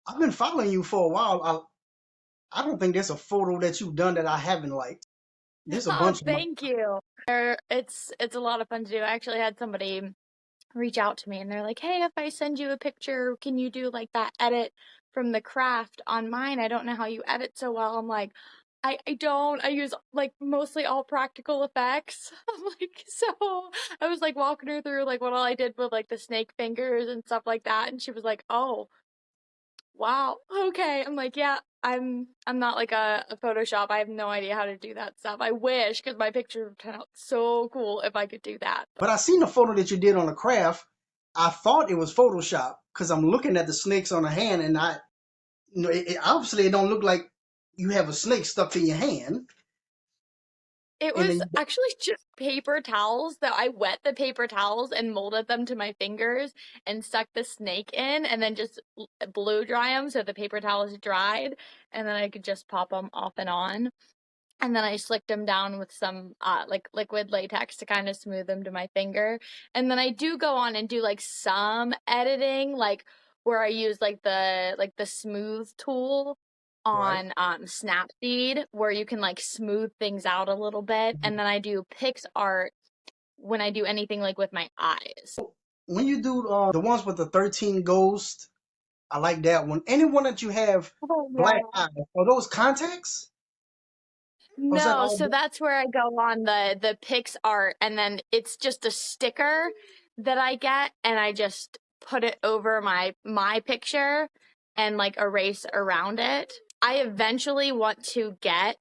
I've been following you for a while. I don't think there's a photo that you've done that I haven't liked. There's a Oh, bunch of them. thank you. It's a lot of fun to do. I actually had somebody reach out to me and they're like, "Hey, if I send you a picture, can you do like that edit from the craft on mine? I don't know how you edit so well." I'm like, I don't. I use like mostly all practical effects. I'm like, so I was like walking her through like what all I did with like the snake fingers and stuff like that, and she was like, "Oh, wow, okay." I'm like, yeah, I'm not like a Photoshop. I have no idea how to do that stuff. I wish, because my picture would turn out so cool if I could do that. But I seen the photo that you did on the craft. I thought it was Photoshop because I'm looking at the snakes on the hand, and obviously it don't look like you have a snake stuck to your hand. It And was then, actually just paper towels that I wet the paper towels and molded them to my fingers and stuck the snake in and then just blow dry them so the paper towels dried and then I could just pop them off and on. And then I slicked them down with some like liquid latex to kind of smooth them to my finger. And then I do go on and do like some editing, like where I use like the smooth tool right. on Snapseed, where you can like smooth things out a little bit. And then I do PixArt when I do anything like with my eyes. When you do the ones with the 13 ghosts, I like that one. Anyone that you have Oh black yeah. eyes, are those contacts? Or is that No, all so black? that's where I go on the PixArt, and then it's just a sticker that I get, and I just put it over my picture and like erase around it. I eventually want to get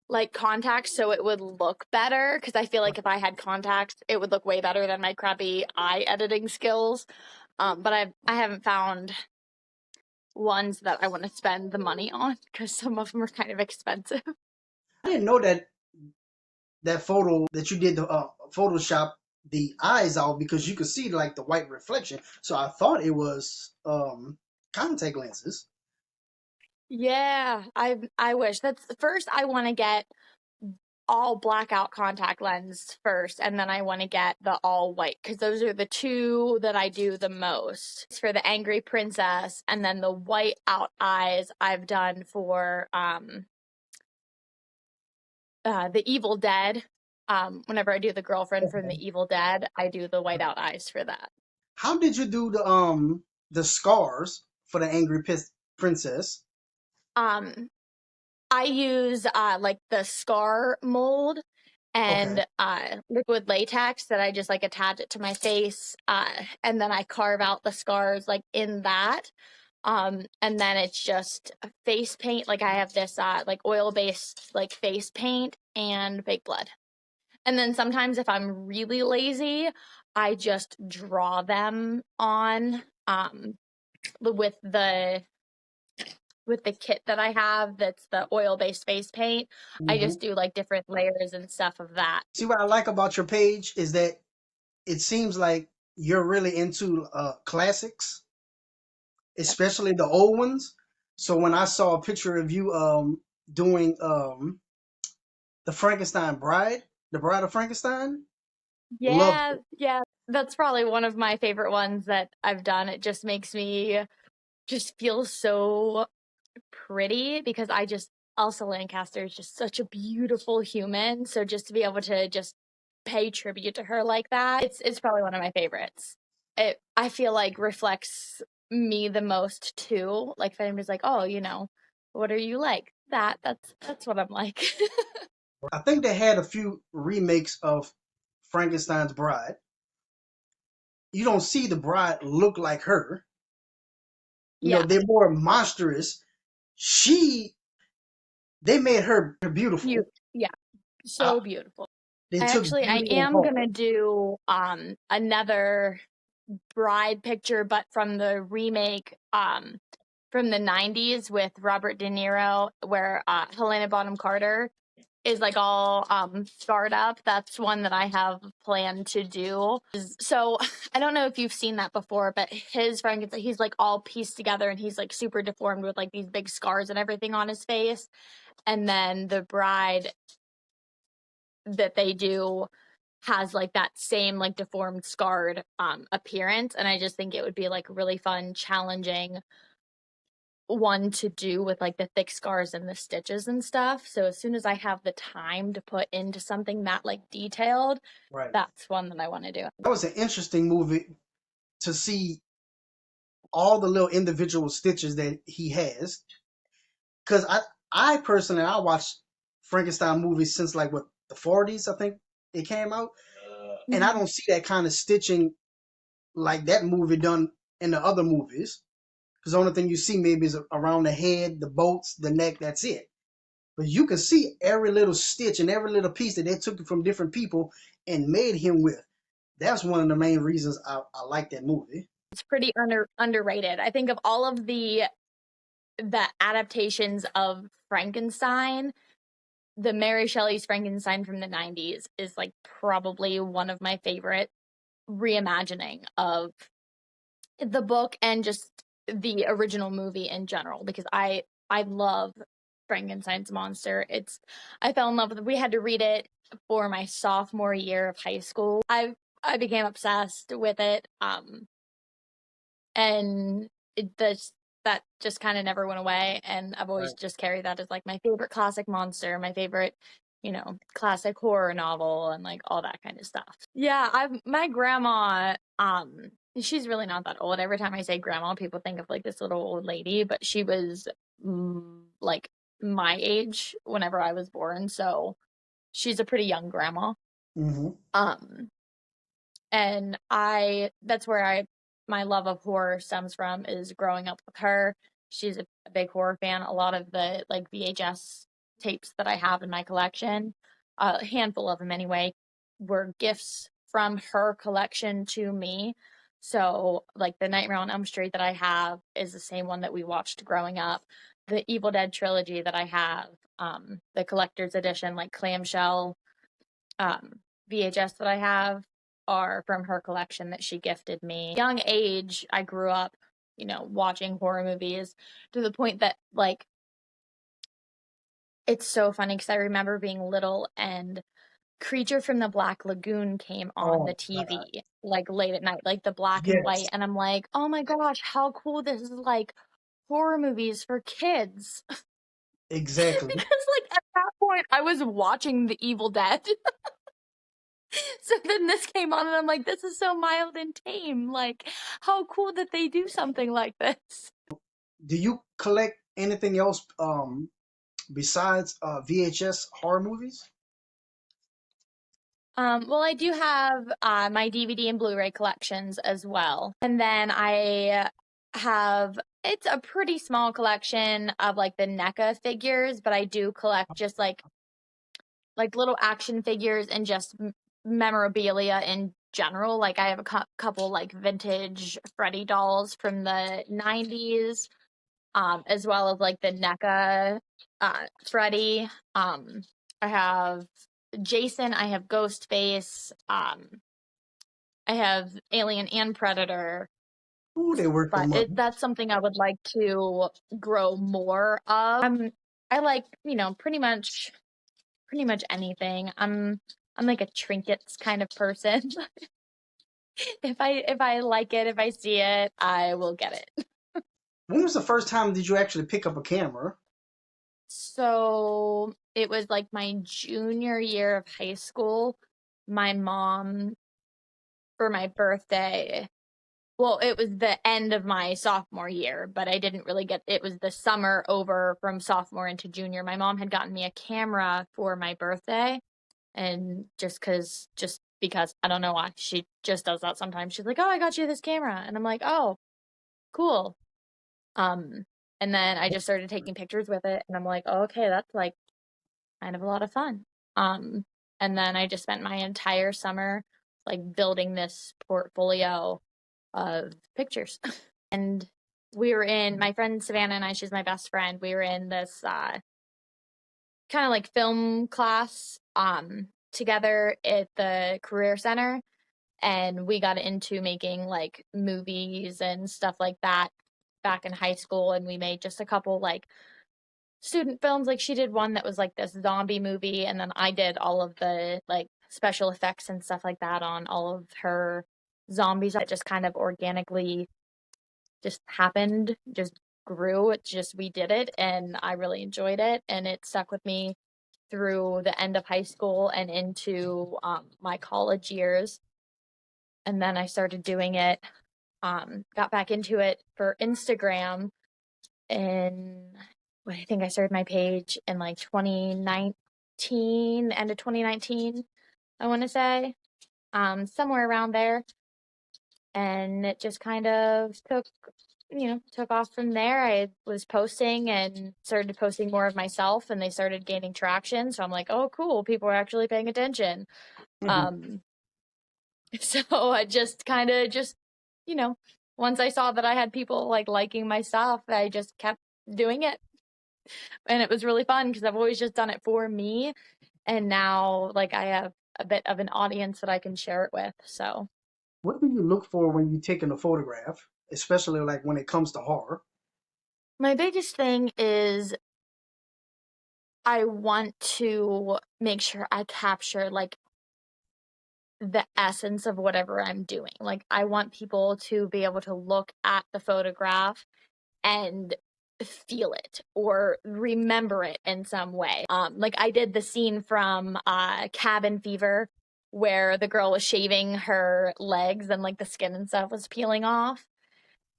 like contacts so it would look better because I feel like if I had contacts, it would look way better than my crappy eye editing skills. But I haven't found ones that I want to spend the money on because some of them are kind of expensive. I didn't know that that photo that you did the Photoshop the eyes out because you could see like the white reflection. So I thought it was contact lenses. Yeah, I wish. That's first I want to get all blackout contact lens first, and then I want to get the all white because those are the two that I do the most. It's for the Angry Princess, and then the white out eyes I've done for the Evil Dead. Whenever I do the girlfriend from the Evil Dead, I do the white out eyes for that. How did you do the scars for the angry princess? Um, I use like the scar mold Okay. and liquid latex that I just like attach it to my face, and then I carve out the scars like in that. And then it's just a face paint. Like I have this like oil based like face paint and fake blood. And then sometimes if I'm really lazy, I just draw them on with the kit that I have that's the oil-based face paint. I Mhm. just do like different layers and stuff of that. See what I like about your page is that it seems like you're really into classics, especially the old ones. So when I saw a picture of you doing the Frankenstein Bride, the Bride of Frankenstein, loved Yeah, it. yeah. That's probably one of my favorite ones that I've done. It just makes me just feel so pretty because I just Elsa Lancaster is just such a beautiful human. So just to be able to just pay tribute to her like that, it's probably one of my favorites. It I feel like reflects me the most too. Like if anybody's like, "Oh, what are you like?" That's what I'm like. I think they had a few remakes of Frankenstein's Bride. You don't see the bride look like her. Yeah. They're more monstrous. She, they made her You beautiful. yeah, I, so beautiful. they I took actually I beauty and am color. gonna do another bride picture, but from the remake from the 90s with Robert De Niro, where Helena Bonham Carter is like all scarred up. That's one that I have planned to do. So I don't know if you've seen that before, but his Frankenstein, he's like all pieced together and he's like super deformed with like these big scars and everything on his face. And then the bride that they do has like that same like deformed scarred appearance, and I just think it would be like really fun challenging one to do with like the thick scars and the stitches and stuff. So as soon as I have the time to put into something that like detailed, Right. that's one that I want to do. That was an interesting movie to see all the little individual stitches that he has. Because I personally, I watched Frankenstein movies since like what the 40s, I think it came out, and I Mhm. don't see that kind of stitching like that movie done in the other movies. Because the only thing you see maybe is around the head, the bolts, the neck. That's it. But you can see every little stitch and every little piece that they took from different people and made him with. That's one of the main reasons I like that movie. It's pretty underrated. I think of all of the adaptations of Frankenstein, the Mary Shelley's Frankenstein from the 90s is like probably one of my favorite reimagining of the book and just the original movie in general, because I love Frankenstein's monster. I fell in love with it. We had to read it for my sophomore year of high school. I became obsessed with it. And that just kind of never went away, and I've always Right. just carried that as like my favorite classic monster, my favorite, classic horror novel, and like all that kind of stuff. Yeah, I've my grandma, she's really not that old. Every time I say grandma, people think of like this little old lady, but she was like my age whenever I was born, so she's a pretty young grandma. Mm-hmm. Um, and that's where my love of horror stems from, is growing up with her. She's a big horror fan. A lot of the like VHS tapes that I have in my collection, a handful of them anyway, were gifts from her collection to me. So like the Nightmare on Elm Street that I have is the same one that we watched growing up. The Evil Dead trilogy that I have, the collector's edition, like clamshell, um, VHS that I have, are from her collection that she gifted me. Young age, I grew up, watching horror movies to the point that like it's so funny because I remember being little and Creature from the Black Lagoon came on the Oh God. TV like late at night, like the black and white, Yes, and I'm like, "Oh my gosh, how cool this is, like horror movies for kids." exactly. Because like at that point I was watching The Evil Dead. So then this came on, and I'm like, this is so mild and tame. Like, how cool that they do something like this. Do you collect anything else besides VHS horror movies? Well, I do have my DVD and Blu-ray collections as well. And then I have, it's a pretty small collection of like the NECA figures, but I do collect just like little action figures and just memorabilia in general. Like I have a couple like vintage Freddy dolls from the 90s, as well as like the NECA Freddy. I have Jason, I have Ghostface, I have Alien and Predator. Ooh, they worth the But money. that's something I would like to grow more of. I like, pretty much anything. I'm like a trinkets kind of person. If I like it, if I see it, I will get it. When was the first time did you actually pick up a camera? So it was like my junior year of high school. My mom, for my birthday, well, it was the end of my sophomore year, but I didn't really it was the summer over from sophomore into junior. My mom had gotten me a camera for my birthday, and just because I don't know why, she just does that sometimes. She's like, "Oh, I got you this camera," and I'm like, "Oh, cool." Um, and then I just started taking pictures with it, and I'm like, oh, "Okay, that's like kind of a lot of fun." Um, and then I just spent my entire summer like building this portfolio of pictures. And we were in, my friend Savannah and I, she's my best friend. We were in this kind of like film class together at the career center, and we got into making like movies and stuff like that back in high school, and we made just a couple like student films. Like she did one that was like this zombie movie, and then I did all of the like special effects and stuff like that on all of her zombies. That just kind of organically just happened, just grew. It's just we did it and I really enjoyed it and it stuck with me through the end of high school and into my college years. And then I started doing it, got back into it for Instagram. And I think I started my page in like 2019, end of 2019, I want to say, somewhere around there. And it just kind of took off from there. I was posting and started posting more of myself and they started gaining traction. So I'm like, oh, cool. People are actually paying attention. Hmm. Um, so I just kind of you know, once I saw that I had people like liking my stuff, I just kept doing it. And it was really fun because I've always just done it for me. And now like I have a bit of an audience that I can share it with. So What do you look for when you're taking a photograph, especially like when it comes to horror? my biggest thing is I want to make sure I capture like the essence of whatever I'm doing. Like I want people to be able to look at the photograph and feel it or remember it in some way. Like I did the scene from Cabin Fever where the girl was shaving her legs and like the skin and stuff was peeling off.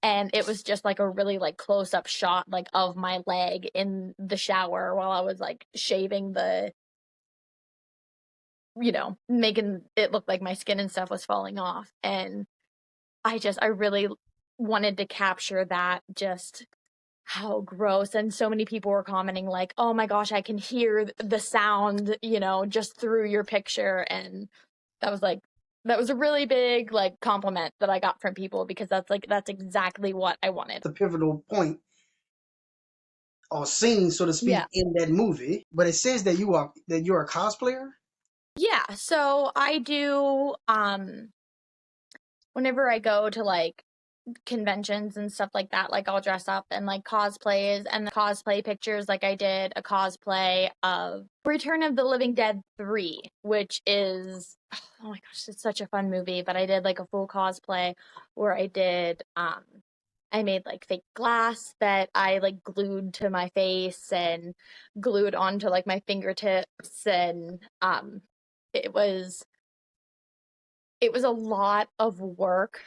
And it was just like a really like close up shot like of my leg in the shower while I was like shaving the, making it look like my skin and stuff was falling off. And I really wanted to capture that, just how gross. And so many people were commenting like, oh my gosh, I can hear the sound, just through your picture. And that was like, that was a really big like compliment that I got from people because that's exactly what I wanted. The pivotal point or scene, so to Yeah. speak, in that movie. But it says that you're a cosplayer. Yeah. So I do, whenever I go to like conventions and stuff like that, like I'll dress up and like cosplays and cosplay pictures. Like I did a cosplay of Return of the Living Dead 3, which is, oh my gosh, it's such a fun movie. But I did like a full cosplay where I made like fake glass that I like glued to my face and glued onto like my fingertips. And it was it was a lot of work.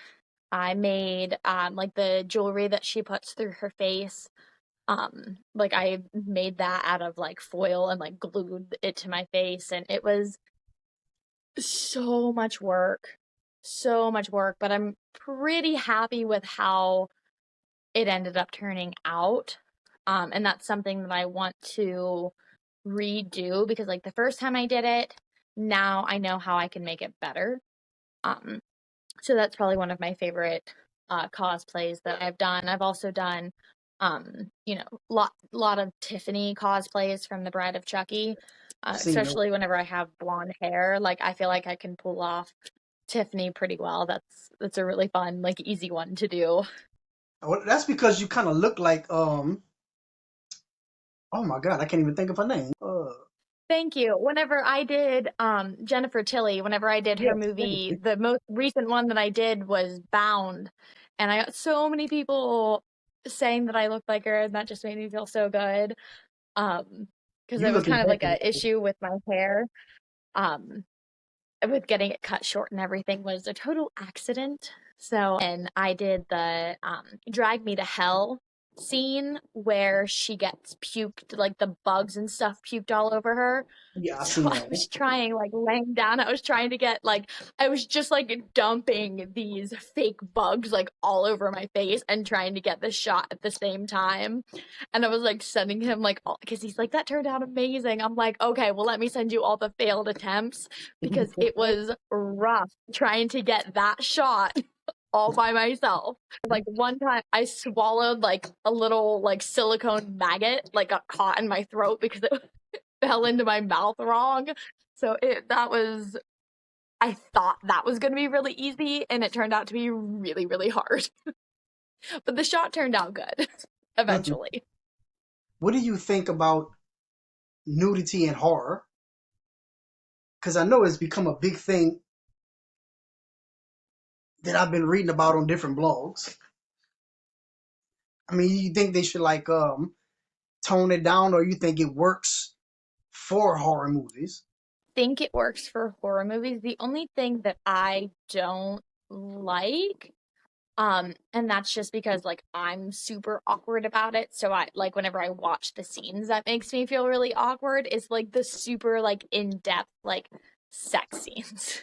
I made like the jewelry that she puts through her face. Like I made that out of like foil and like glued it to my face and it was so much work. So much work, but I'm pretty happy with how it ended up turning out. And that's something that I want to redo because like the first time I did it, now I know how I can make it better. Um, so that's probably one of my favorite cosplays that I've done. I've also done, lot of Tiffany cosplays from The Bride of Chucky, I've seen those. especially whenever I have blonde hair. Like I feel like I can pull off Tiffany pretty well. That's a really fun, like easy one to do. Well, that's because you kind of look like oh my god, I can't even think of her name. Thank you. Whenever I did Jennifer Tilly, whenever I did her Yes, thank movie, you. the most recent one that I did was Bound, and I got so many people saying that I looked like her, and that just made me feel so good. Because You it was look kind of like exactly a like issue with my hair. Um, with getting it cut short and everything was a total accident. So, and I did the Drag Me to Hell scene where she gets puked, like the bugs and stuff puked all over her. yeah, I So seen I that one. was trying, like laying down, I was trying to get like, I was just like dumping these fake bugs like all over my face and trying to get the shot at the same time. And I was like sending him like, all because he's like, that turned out amazing. I'm like, okay, well, let me send you all the failed attempts because it was rough trying to get that shot all by myself. Like one time I swallowed like a little like silicone maggot, like got caught in my throat because it fell into my mouth wrong. So that was, I thought that was going to be really easy and it turned out to be really, really hard. But the shot turned out good eventually. What do you think about nudity and horror? Because I know it's become a big thing that I've been reading about on different blogs. I mean, you think they should like tone it down, or you think it works for horror movies? Think it works for horror movies. The only thing that I don't like, and that's just because like I'm super awkward about it. So I like whenever I watch the scenes that makes me feel really awkward is like the super like in-depth like sex scenes.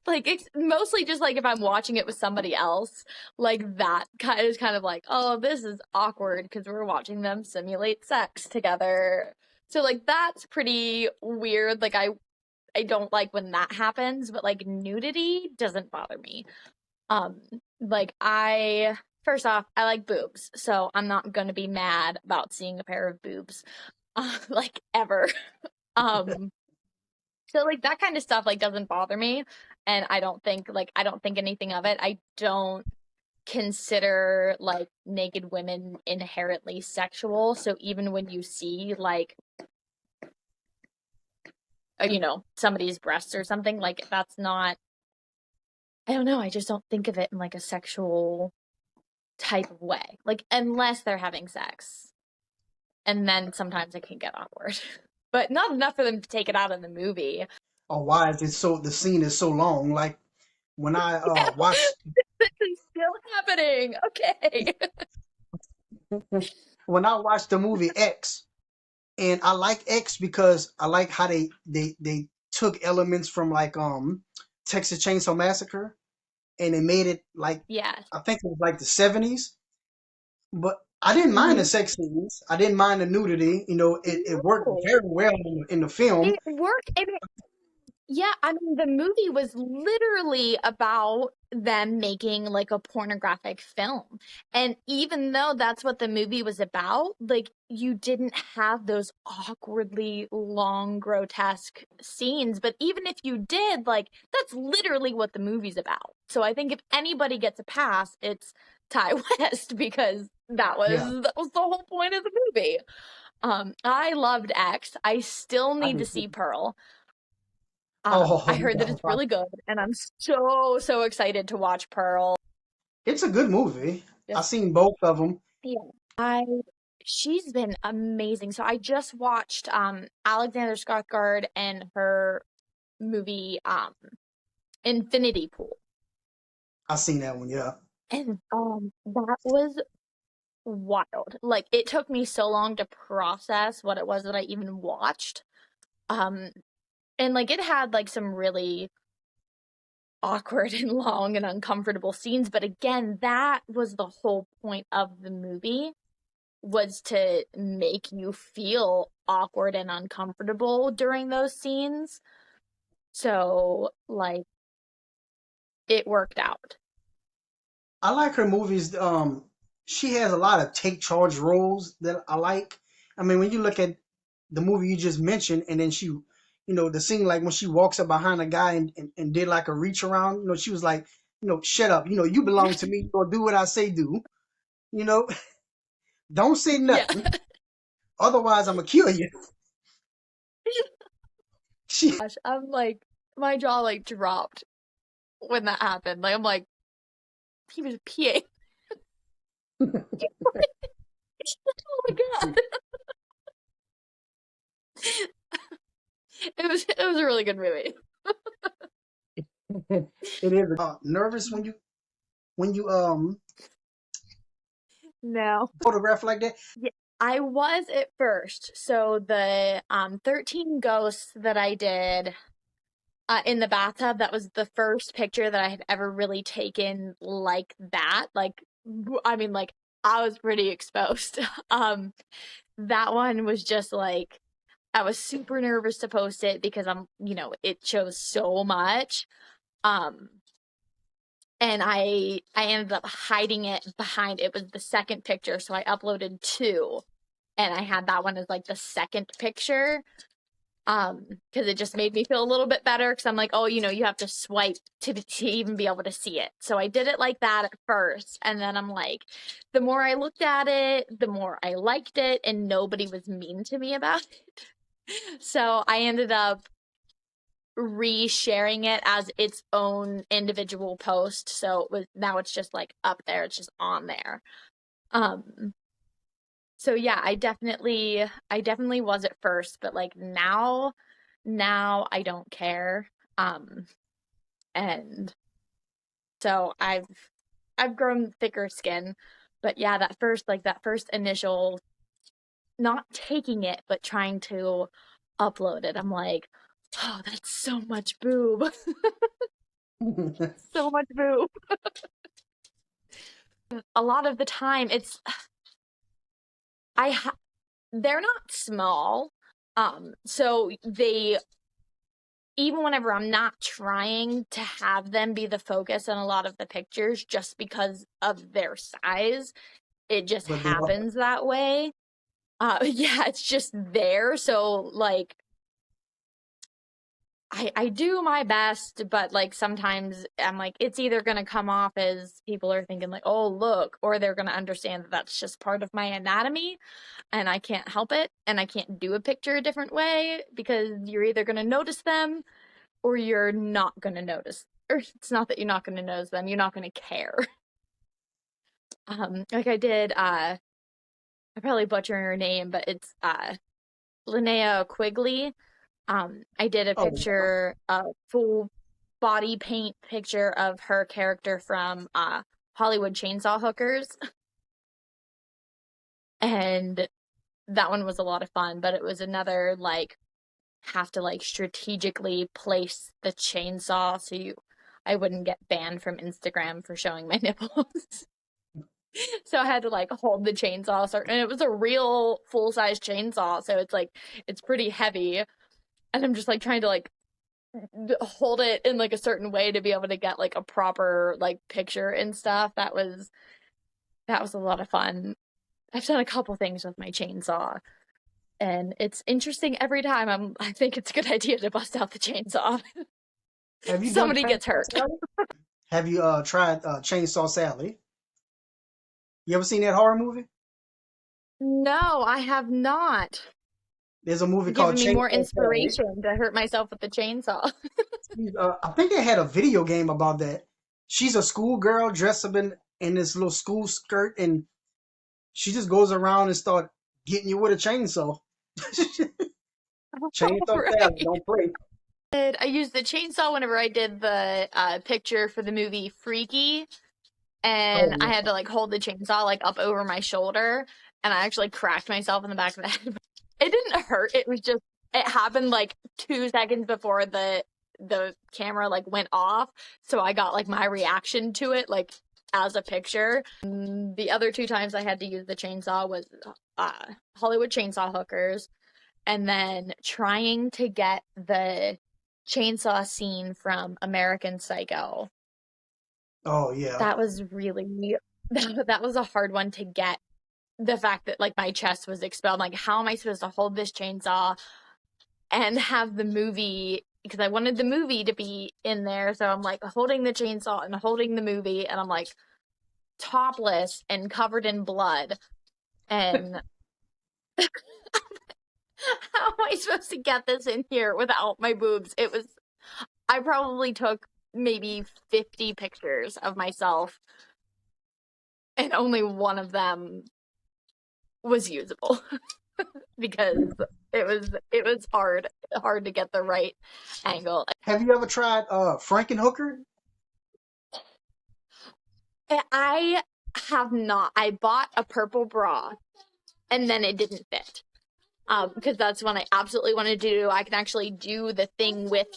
Like it's mostly just like if I'm watching it with somebody else, like that kind of like, oh, this is awkward because we're watching them simulate sex together. So like that's pretty weird. Like I don't like when that happens, but like nudity doesn't bother me. Um like I first off, I like boobs, so I'm not gonna be mad about seeing a pair of boobs. Like ever. Um so like that kind of stuff like doesn't bother me, and I don't think anything of it. I don't consider like naked women inherently sexual. So even when you see like you know, somebody's breasts or something, like that's not, I don't know, I just don't think of it in like a sexual type of way. Like unless they're having sex. And then sometimes it can get awkward. But not enough for them to take it out in the movie. Or why is it so the scene is so long? Like when I Yeah, watched this is still happening. Okay. when I watched the movie X, and I like X because I like how they took elements from like Texas Chainsaw Massacre, and they made it like, Yes. I think it was like the 70s. But I didn't mind the Mm-hmm. sex scenes. I didn't mind the nudity. You know, it worked No. very well in the film. It worked and yeah, I mean, the movie was literally about them making like a pornographic film. And even though that's what the movie was about, like you didn't have those awkwardly long, grotesque scenes. But even if you did, like that's literally what the movie's about. So I think if anybody gets a pass, it's Ty West because Yeah, that was the whole point of the movie. I loved X. I still I need to did. see Pearl. I Oh, heard that it's really good, and I'm so excited to watch Pearl. it's a good movie. I've Just seen both of them. yeah, I she's been amazing. So I just watched Alexander Skarsgård and her movie Infinity Pool, I've seen that one. Yeah, and that was wild. Like it took me so long to process what it was that I even watched. Um, and like it had like some really awkward and long and uncomfortable scenes, but again, that was the whole point of the movie, was to make you feel awkward and uncomfortable during those scenes. So like it worked out. I like her movies. She has a lot of take charge roles that I like. I mean, when you look at the movie you just mentioned, and then the scene like when she walks up behind a guy and did like a reach around, she was like, shut up, you belong to me, or do what I say do, you know, don't say Yeah. nothing, otherwise I'm gonna kill you. She, Gosh, I'm like my jaw like dropped when that happened. Like I'm like he was peeing. Oh my god. It was a really good movie. it is nervous when you No. photograph like that. Yeah, I was at first. So the 13 ghosts that I did in the bathtub, that was the first picture that I had ever really taken like that. Like I mean like I was pretty exposed. That one was just like I was super nervous to post it because it shows so much. Um and I ended up hiding it behind, it was the second picture, so I uploaded two and I had that one as like the second picture. Because it just made me feel a little bit better because I'm like, oh, you have to swipe to even be able to see it. So I did it like that at first, and then I'm like, the more I looked at it, the more I liked it, and nobody was mean to me about it. So I ended up re-sharing it as its own individual post. So now it's just like up there, it's just on there. Um, so yeah, I definitely was at first, but like now I don't care. Um, and so I've grown thicker skin. But yeah, that first initial not taking it, but trying to upload it, I'm like, oh, that's so much boob. So much boob. A lot of the time I ha- they're not small. So they even whenever I'm not trying to have them be the focus in a lot of the pictures just because of their size, it just But they are. happens that way. Yeah, it's just there. So like I do my best, but like sometimes I'm like it's either gonna come off as people are thinking like, oh look, or they're gonna understand that that's just part of my anatomy and I can't help it and I can't do a picture a different way because you're either gonna notice them or you're not gonna notice. Or it's not that you're not gonna notice them, you're not gonna care. Like I did I'm probably butchering her name, but it's Linnea Quigley. I did a Oh, picture, a full body paint picture of her character from Hollywood Chainsaw Hookers, and that one was a lot of fun. But it was another like have to like strategically place the chainsaw so I wouldn't get banned from Instagram for showing my nipples. So I had to like hold the chainsaw certain, and it was a real full size chainsaw, so it's like it's pretty heavy, and I'm just like trying to like hold it in like a certain way to be able to get like a proper like picture and stuff. That was a lot of fun. I've done a couple things with my chainsaw and it's interesting every time. I think it's a good idea to bust out the chainsaw. have you done Somebody gets Chainsaw hurt. Sally? Have you tried Chainsaw Sally? You ever seen that horror movie? No, I have not. There's a movie called Given me more Chainsaw Sally. inspiration to hurt myself with the chainsaw. I think they had a video game about that. She's a schoolgirl dressed up in this little school skirt, and she just goes around and start getting you with a chainsaw. Chainsaw Sally, Right. don't play. I used the chainsaw whenever I did the picture for the movie Freaky, Oh and I had yeah. to like hold the chainsaw like up over my shoulder, and I actually cracked myself in the back of the head. It didn't hurt. It was just it happened like 2 seconds before the camera like went off, so I got like my reaction to it like as a picture. The other two times I had to use the chainsaw was Hollywood Chainsaw Hookers, and then trying to get the chainsaw scene from American Psycho. Oh yeah. That was really that was a hard one to get. The fact that like my chest was expelled, like how am I supposed to hold this chainsaw and have the movie, because I wanted the movie to be in there, so I'm like holding the chainsaw and holding the movie and I'm like topless and covered in blood, and how am I supposed to get this in here without my boobs? I probably took maybe 50 pictures of myself and only one of them was usable because it was hard to get the right angle. Have you ever tried Frankenhooker? I have not. I bought a purple bra and then it didn't fit. Because that's when I absolutely want to do. I can actually do the thing with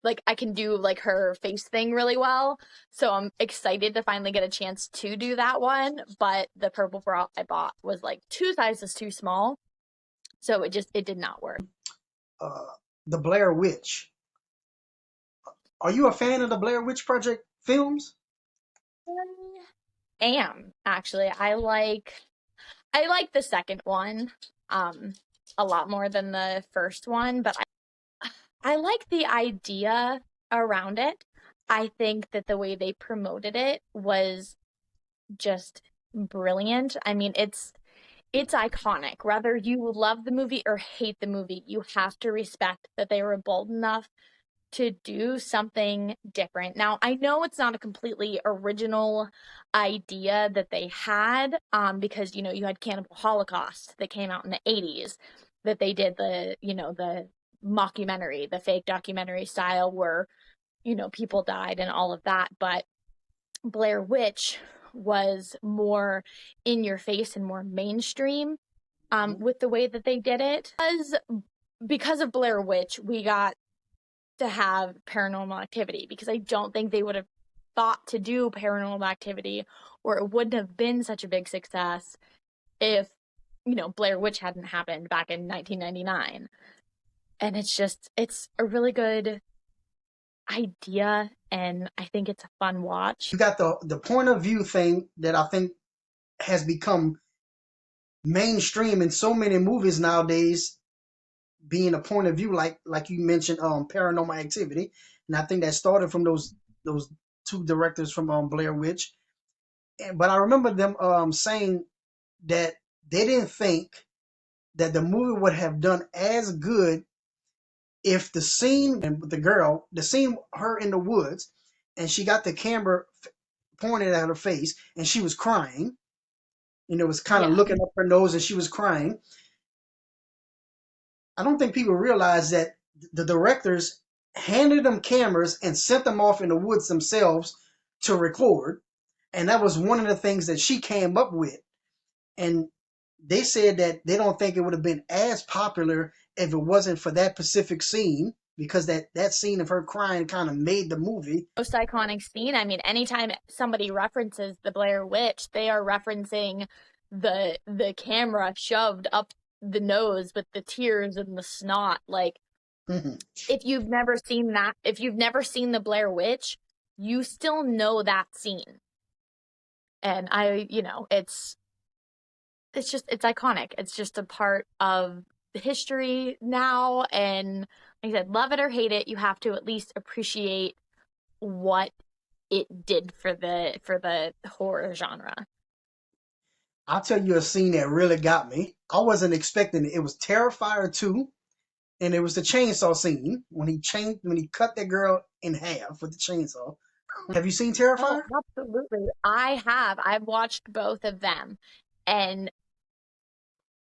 like I can do like her face thing really well. So I'm excited to finally get a chance to do that one. But the purple bra I bought was like 2 sizes too small. So it did not work. Uh, the Blair Witch. Are you a fan of the Blair Witch Project films? I am actually. I like the second one um a lot more than the first one, but I like the idea around it. I think that the way they promoted it was just brilliant. I mean, it's iconic. Whether you love the movie or hate the movie, you have to respect that they were bold enough to do something different. Now, I know it's not a completely original idea that they had, because you had Cannibal Holocaust that came out in the 80s, that they did the mockumentary, the fake documentary style where people died and all of that. But Blair Witch was more in your face and more mainstream, with the way that they did it. Because of Blair Witch, we got to have Paranormal Activity, because I don't think they would have thought to do Paranormal Activity, or it wouldn't have been such a big success if Blair Witch hadn't happened back in 1999. And it's a really good idea, and I think it's a fun watch. You got the point of view thing that I think has become mainstream in so many movies nowadays, being a point of view, like you mentioned, Paranormal Activity, and I think that started from those two directors from Blair Witch. But I remember them saying that they didn't think that the movie would have done as good if the scene and the girl, the scene her in the woods, and she got the camera pointed at her face, and she was crying, and it was kind of Yeah. looking up her nose, and she was crying. I don't think people realize that the directors handed them cameras and sent them off in the woods themselves to record, and that was one of the things that she came up with. And they said that they don't think it would have been as popular if it wasn't for that specific scene, because that scene of her crying kind of made the movie. Most iconic scene. I mean, anytime somebody references the Blair Witch, they are referencing the camera shoved up the nose with the tears and the snot. Like, if you've never seen that, if you've never seen the Blair Witch, you still know that scene. And it's iconic. It's just a part of the history now. And like I said, love it or hate it, you have to at least appreciate what it did for the horror genre. I'll tell you a scene that really got me. I wasn't expecting it. It was Terrifier 2, and it was the chainsaw scene when he cut that girl in half with the chainsaw. Have you seen Oh, Terrifier? absolutely. I have. I've watched both of them. And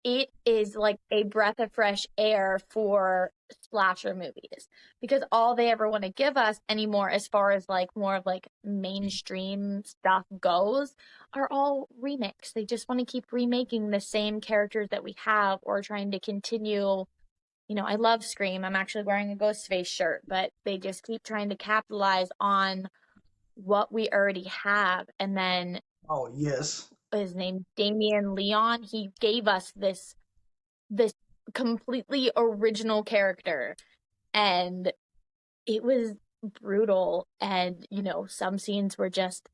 it is like a breath of fresh air for slasher movies, because all they ever want to give us anymore, as far as like more of like mainstream stuff goes, are all remakes. They just want to keep remaking the same characters that we have, or trying to continue. I love Scream. I'm actually wearing a Ghostface shirt, but they just keep trying to capitalize on what we already have. And then Oh yes. his name Damien Leon, he gave us this completely original character, and it was brutal. And some scenes were just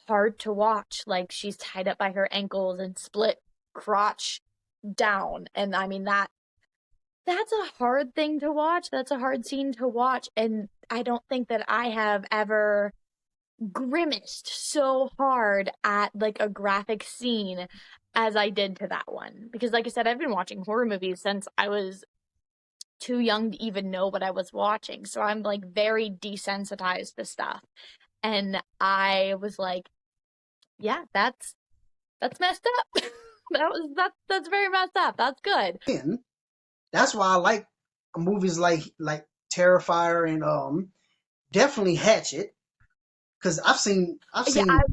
hard to watch, like she's tied up by her ankles and split crotch down. And I mean, that's a hard thing to watch. That's a hard scene to watch, and I don't think that I have ever grimaced so hard at like a graphic scene as I did to that one. Because like I said, I've been watching horror movies since I was too young to even know what I was watching. So I'm like very desensitized to stuff. And I was like, yeah, that's messed up. That's very messed up. That's good. And that's why I like movies like Terrifier and definitely Hatchet, because I've Yeah, seen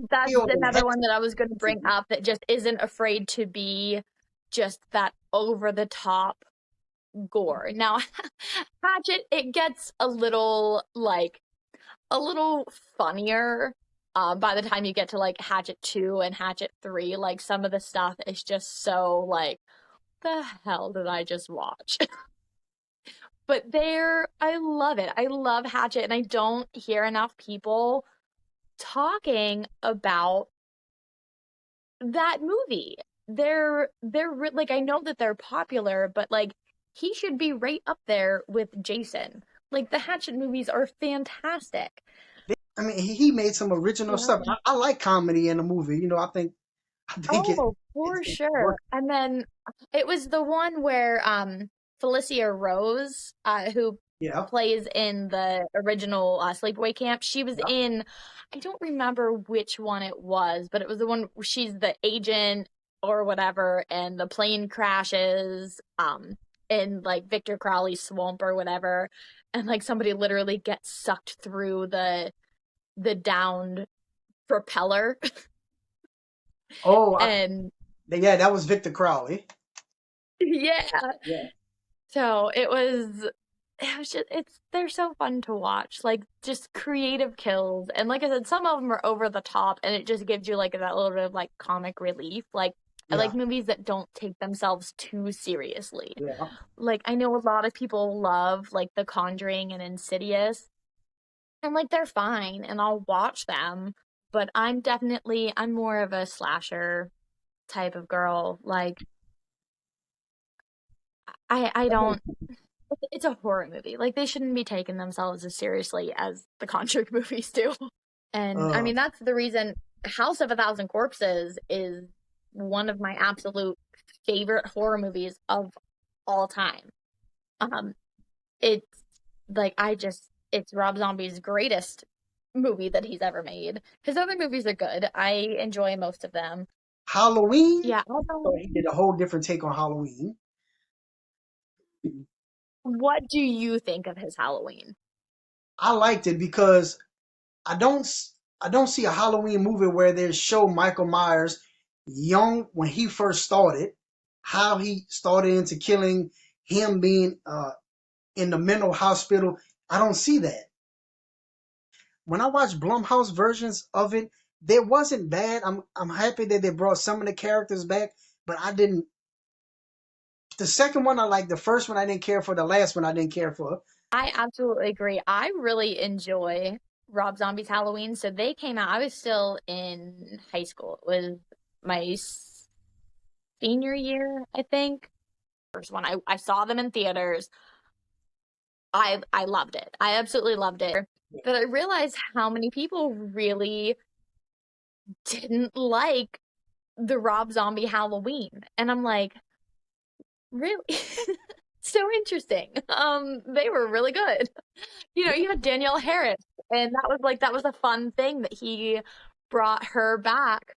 that's killed in another one Hatchet. that I was going to bring up, that just isn't afraid to be just that over the top gore. Now, Hatchet, it gets a little funnier by the time you get to like Hatchet 2 and Hatchet 3. Like, some of the stuff is just so like, the hell did I just watch? But I love it. I love Hatchet, and I don't hear enough people talking about that movie. Like, I know that they're popular, but like, he should be right up there with Jason. Like, the Hatchet movies are fantastic. I mean, he made some original Yeah. stuff. I like comedy in a movie. I think Oh, for it sure. works. And then it was the one where Felicia Rose, who Yeah. plays in the original Sleepaway Camp. She was Yeah. in, I don't remember which one it was, but it was the one where she's the agent or whatever, and the plane crashes in like Victor Crowley's swamp or whatever, and like somebody literally gets sucked through the downed propeller Oh, and yeah, that was Victor Crowley. yeah. Yeah. So it was just they're so fun to watch. Like just creative kills. And like I said, some of them are over the top and it just gives you like that little bit of like comic relief. Like I Yeah. like movies that don't take themselves too seriously. Yeah. Like I know a lot of people love like The Conjuring and Insidious. And like they're fine and I'll watch them, but I'm more of a slasher type of girl. Like I don't it's a horror movie. Like they shouldn't be taking themselves as seriously as the Conjuring movies do. And I Uh, mean that's the reason House of a Thousand Corpses is one of my absolute favorite horror movies of all time. Um it's like it's Rob Zombie's greatest movie that he's ever made. His other movies are good. I enjoy most of them. Halloween. Yeah, So he did a whole different take on Halloween. what do you think of his Halloween? I liked it because I don't I don't see a Halloween movie where they show Michael Myers young when he first started, how he started into killing, him being in the mental hospital. I don't see that. When I watched Blumhouse versions of it, they wasn't bad. I'm happy that they brought some of the characters back, but I didn't. The second one I liked. The first one I didn't care for. The last one I didn't care for. I absolutely agree. I really enjoy Rob Zombie's Halloween. So they came out, I was still in high school. It was my senior year, I think. First one. I saw them in theaters. I loved it. I absolutely loved it. But I realized how many people really didn't like the Rob Zombie Halloween. And I'm like, really? So interesting. They were really good. You know, you had Danielle Harris, and that was a fun thing that he brought her back.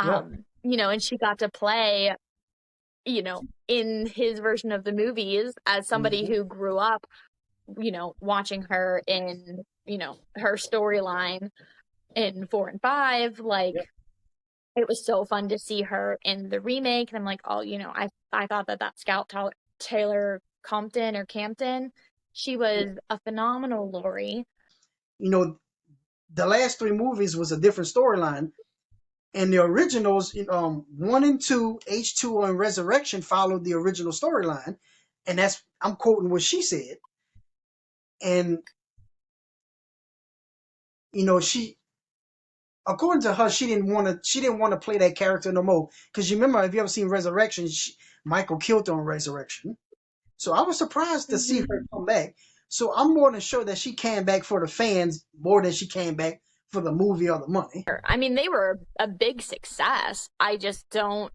Yeah. You know, and she got to play, you know, in his version of the movies as somebody Mhm. who grew up, you know, watching her in, you know, her storyline in 4 and 5. Like Yeah. it was so fun to see her in the remake. And I'm like, oh, you know, I thought that Taylor Compton or Campton, she was a phenomenal Laurie. You know, the last three movies was a different storyline. And the originals, one and two, H2O and Resurrection followed the original storyline, and that's I'm quoting what she said. And she, according to her, she didn't want to play that character no more. Because you remember, if you ever seen Resurrection, Michael killed her on Resurrection. So I was surprised to see her Mhm. come back. So I'm more than sure that she came back for the fans more than she came back for the movie or the money. I mean, they were a big success. I just don't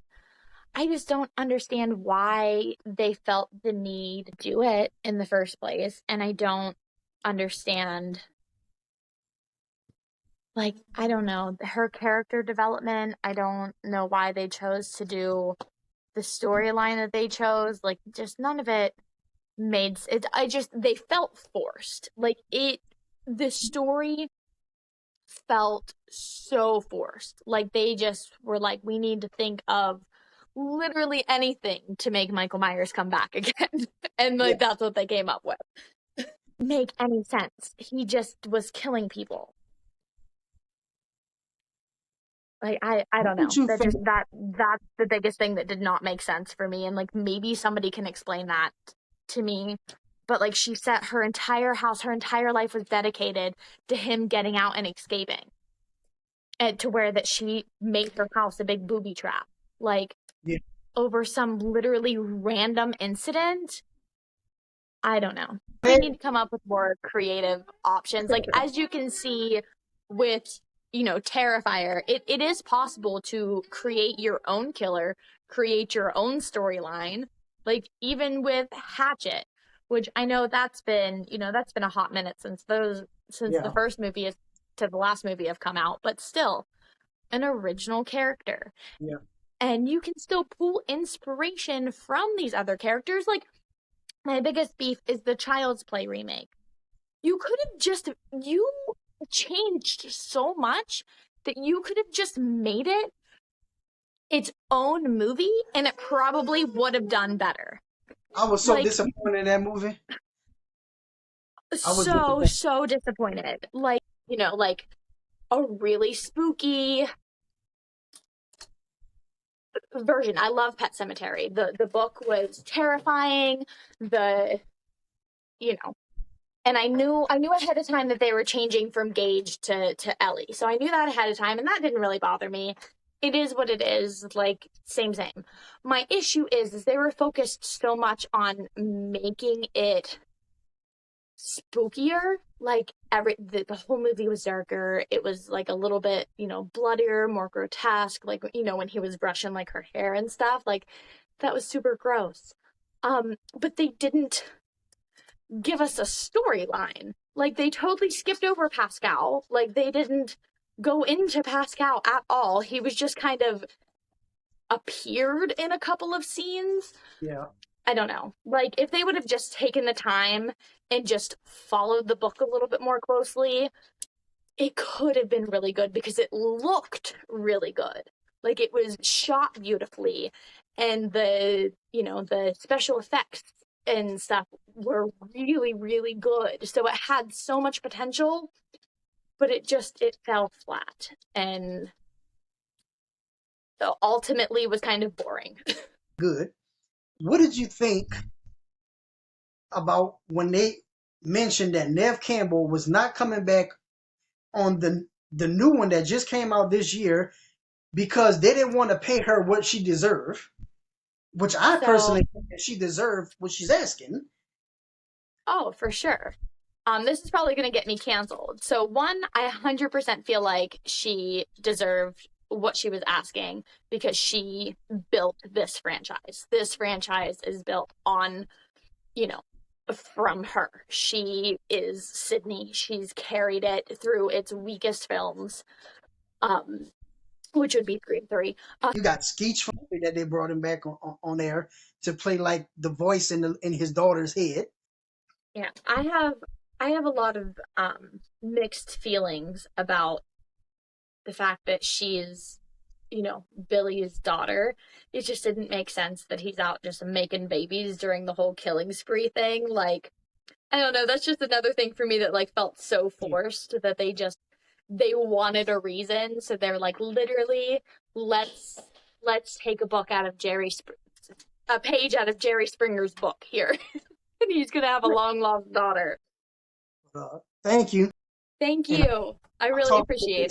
understand why they felt the need to do it in the first place. And I don't understand, like, I don't know, her character development. I don't know why they chose to do the storyline that they chose. Like, just none of it made it. They felt forced. The story felt so forced. Like they just were like, we need to think of literally anything to make Michael Myers come back again. And Yeah. like that's what they came up with. Make any sense. He just was killing people. Like I What don't did know. you That think? just that's the biggest thing that did not make sense for me. And like maybe somebody can explain that to me. But like she set her entire house, her entire life was dedicated to him getting out and escaping. And to where that she made her house a big booby trap. Like Yeah. over some literally random incident. I don't know. They need to come up with more creative options. Like as you can see with, you know, Terrifier, it is possible to create your own killer, create your own storyline. Like even with Hatchet, which I know that's been, that's been a hot minute since the Yeah, first movie is to the last movie have come out, but still an original character. yeah. And you can still pull inspiration from these other characters. Like, my biggest beef is the Child's Play remake. You could have just, you changed so much that you could have just made it its own movie and it probably would have done better. I was so Like, disappointed in that movie. I was so, disappointed. so disappointed. Like, like a really spooky version. I love Pet Sematary. The book was terrifying. The you know, and I knew ahead of time that they were changing from Gage to Ellie. So I knew that ahead of time, and that didn't really bother me. It is what it is, like same. My issue is they were focused so much on making it spookier. Like the whole movie was darker. It was like a little bit, bloodier, more grotesque. Like when he was brushing like her hair and stuff. Like that was super gross. But they didn't give us a storyline. Like they totally skipped over Pascal. Like they didn't go into Pascal at all. He was just kind of appeared in a couple of scenes. Yeah, I don't know. Like if they would have just taken the time and just followed the book a little bit more closely, it could have been really good because it looked really good. Like it was shot beautifully and the special effects and stuff were really, really good. So it had so much potential, but it fell flat and ultimately was kind of boring. good. What did you think about when they mentioned that Nev Campbell was not coming back on the new one that just came out this year because they didn't want to pay her what she deserved, which I So, personally think that she deserved what she's asking. oh, for sure. This is probably going to get me canceled. So, one, I 100% feel like she deserved what she was asking because she built this franchise. This franchise is built on, you know, from her. She is Sydney. She's carried it through its weakest films, um, which would be Scream 3. You got Skeech from that they brought him back on air to play like the voice in his daughter's head. Yeah, I have a lot of mixed feelings about the fact that she's, Billy's daughter. It just didn't make sense that he's out just making babies during the whole killing spree thing. Like, I don't know, that's just another thing for me that like felt so Yeah. forced that they wanted a reason, so they're like literally let's take a page out of Jerry Springer's book here. And he's going to have a long lost daughter. Thank you. Thank And you. I I'll really talk appreciate it.